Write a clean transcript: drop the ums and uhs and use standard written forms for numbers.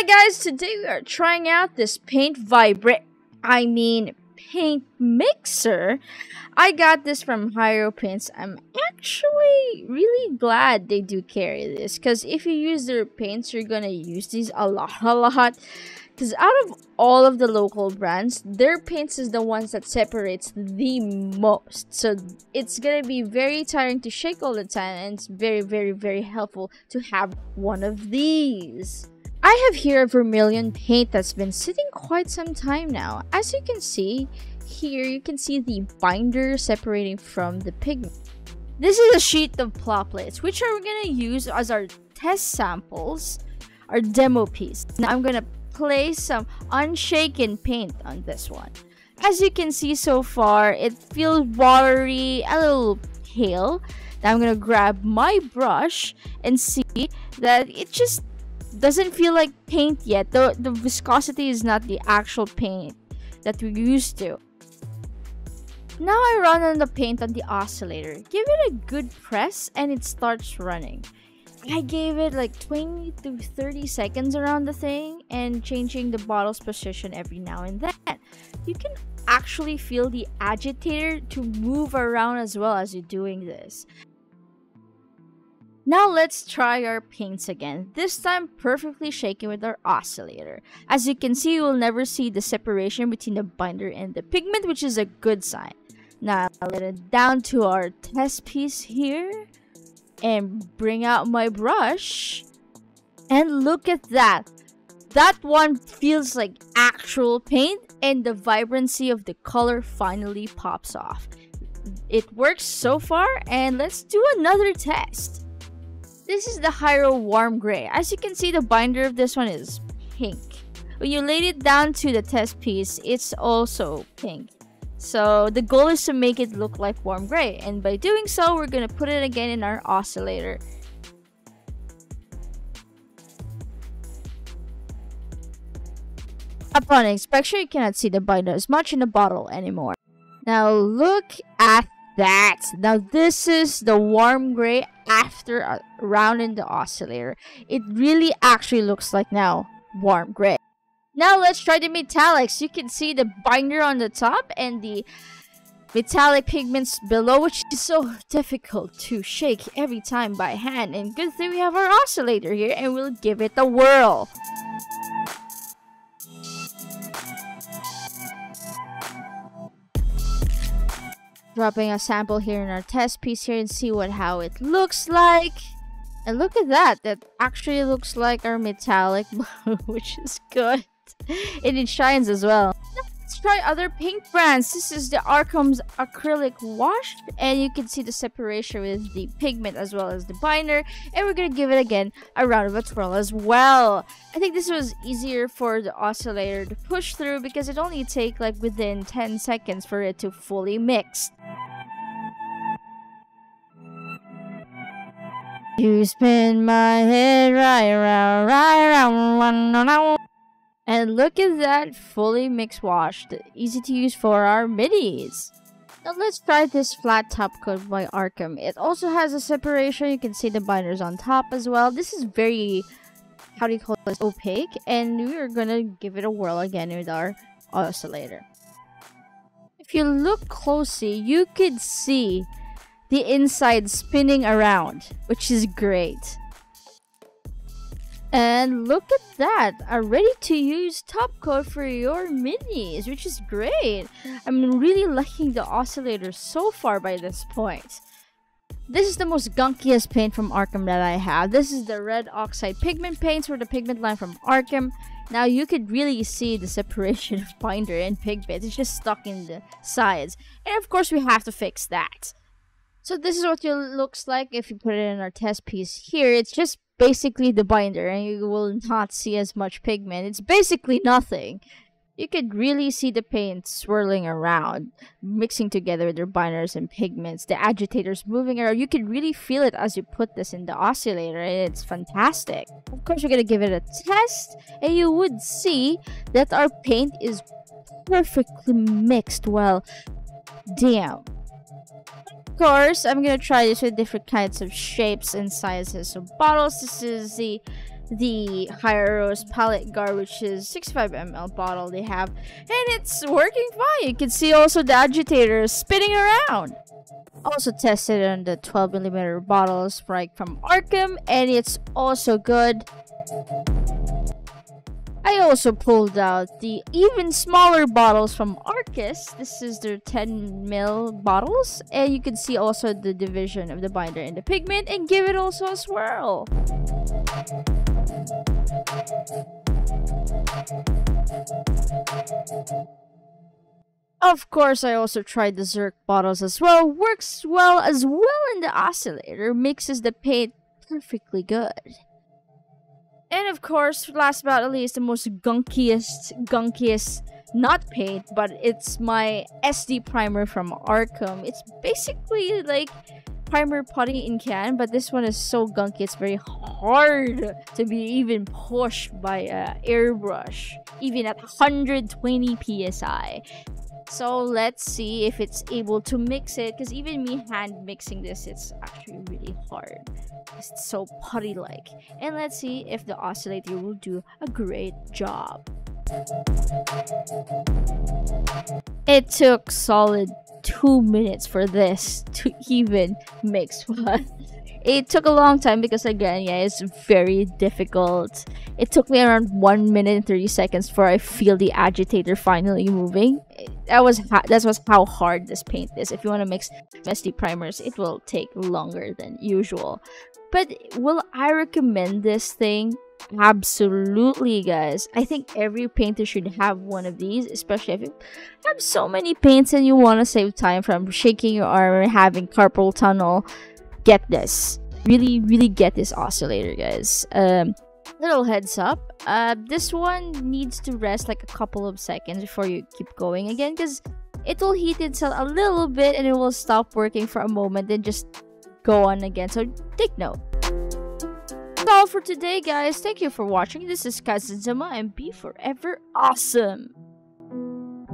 Hi guys, today we are trying out this paint paint mixer. I got this from Hiro Paints. I'm actually really glad they do carry this, because if you use their paints, you're gonna use these a lot. Because out of all of the local brands, their paints is the ones that separates the most. So it's gonna be very tiring to shake all the time, and it's very helpful to have one of these. I have here a vermilion paint that's been sitting quite some time now. As you can see, here you can see the binder separating from the pigment. This is a sheet of plot plates, which we're gonna use as our test samples, our demo piece. Now I'm gonna place some unshaken paint on this one. As you can see so far, it feels watery, a little pale. Now I'm gonna grab my brush and see that it just doesn't feel like paint yet. The viscosity is not the actual paint that we're used to. Now I run on the paint on the oscillator. Give it a good press and it starts running. I gave it like 20 to 30 seconds around the thing and changing the bottle's position every now and then. You can actually feel the agitator to move around as well as you're doing this. Now let's try our paints again, this time perfectly shaken with our oscillator. As you can see, you will never see the separation between the binder and the pigment, which is a good sign. Now I'll let it down to our test piece here and bring out my brush. And look at that. That one feels like actual paint, and the vibrancy of the color finally pops off. It works so far, and let's do another test. This is the Hiro Warm Gray. As you can see, the binder of this one is pink. When you laid it down to the test piece, it's also pink. So the goal is to make it look like warm gray, and by doing so, we're gonna put it again in our oscillator. Upon inspection, you cannot see the binder as much in the bottle anymore. Now look at that. Now this is the warm gray after a round in the oscillator. It really actually looks like now warm gray. Now let's try the metallics. You can see the binder on the top and the metallic pigments below, which is so difficult to shake every time by hand. And good thing we have our oscillator here, and we'll give it a whirl. Dropping a sample here in our test piece here and see how it looks like. And look at that. That actually looks like our metallic, which is good. And it shines as well. Now let's try other paint brands. This is the Arkom's acrylic wash, and you can see the separation with the pigment as well as the binder. And we're gonna give it again a round of a twirl as well. I think this was easier for the oscillator to push through because it only takes like within 10 seconds for it to fully mix. You spin my head right around. And look at that fully mixed wash, easy to use for our minis. Now let's try this flat top coat by Arkom. It also has a separation. You can see the binders on top as well. This is very, opaque, and we're gonna give it a whirl again with our oscillator. If you look closely, you could see the inside spinning around, which is great. And look at that, a ready-to-use top coat for your minis, which is great. I'm really liking the oscillator so far by this point. This is the most gunkiest paint from Arkom that I have. This is the red oxide pigment paints for the pigment line from Arkom. Now you could really see the separation of binder and pigment. It's just stuck in the sides. And of course we have to fix that. So this is what it looks like if you put it in our test piece here. It's just basically the binder, and you will not see as much pigment. It's basically nothing. You could really see the paint swirling around, mixing together with their binders and pigments, the agitators moving around. You could really feel it as you put this in the oscillator, and it's fantastic. Of course, we're gonna give it a test, and you would see that our paint is perfectly mixed well. Damn. Of course, I'm gonna try this with different kinds of shapes and sizes of bottles. This is the the Hiro's palette guard, which is 65 ml bottle they have, and it's working fine. You can see also the agitator spinning around. Also tested on the 12mm bottles right from Arkom, and it's also good. I also pulled out the even smaller bottles from Arcus. This is their 10ml bottles, and you can see also the division of the binder and the pigment, and give it also a swirl. Of course, I also tried the zurcs bottles as well. Works well as well in the oscillator. Mixes the paint perfectly good. And of course, last but not least, the most gunkiest, not paint, but it's my SD primer from Arkom. It's basically like primer putty in can, but this one is so gunky, it's very hard to be even pushed by a airbrush, even at 120 psi. So let's see if it's able to mix it, because even me hand mixing this, it's actually really hard. It's so putty-like. And let's see if the oscillator will do a great job. It took solid 2 minutes for this to even mix one. It took a long time because, again, yeah, it's very difficult. It took me around 1 minute and 30 seconds before I feel the agitator finally moving. That was how hard this paint is. If you want to mix SD primers, it will take longer than usual. But will I recommend this thing? Absolutely, guys. I think every painter should have one of these, especially if you have so many paints and you want to save time from shaking your arm or having carpal tunnel. Get this. Really get this oscillator, guys. Little heads up, this one needs to rest like a couple of seconds before you keep going again, because it will heat itself a little bit and it will stop working for a moment, then just go on again. So take note. That's all for today, guys. Thank you for watching. This is Kaizen, and be forever awesome.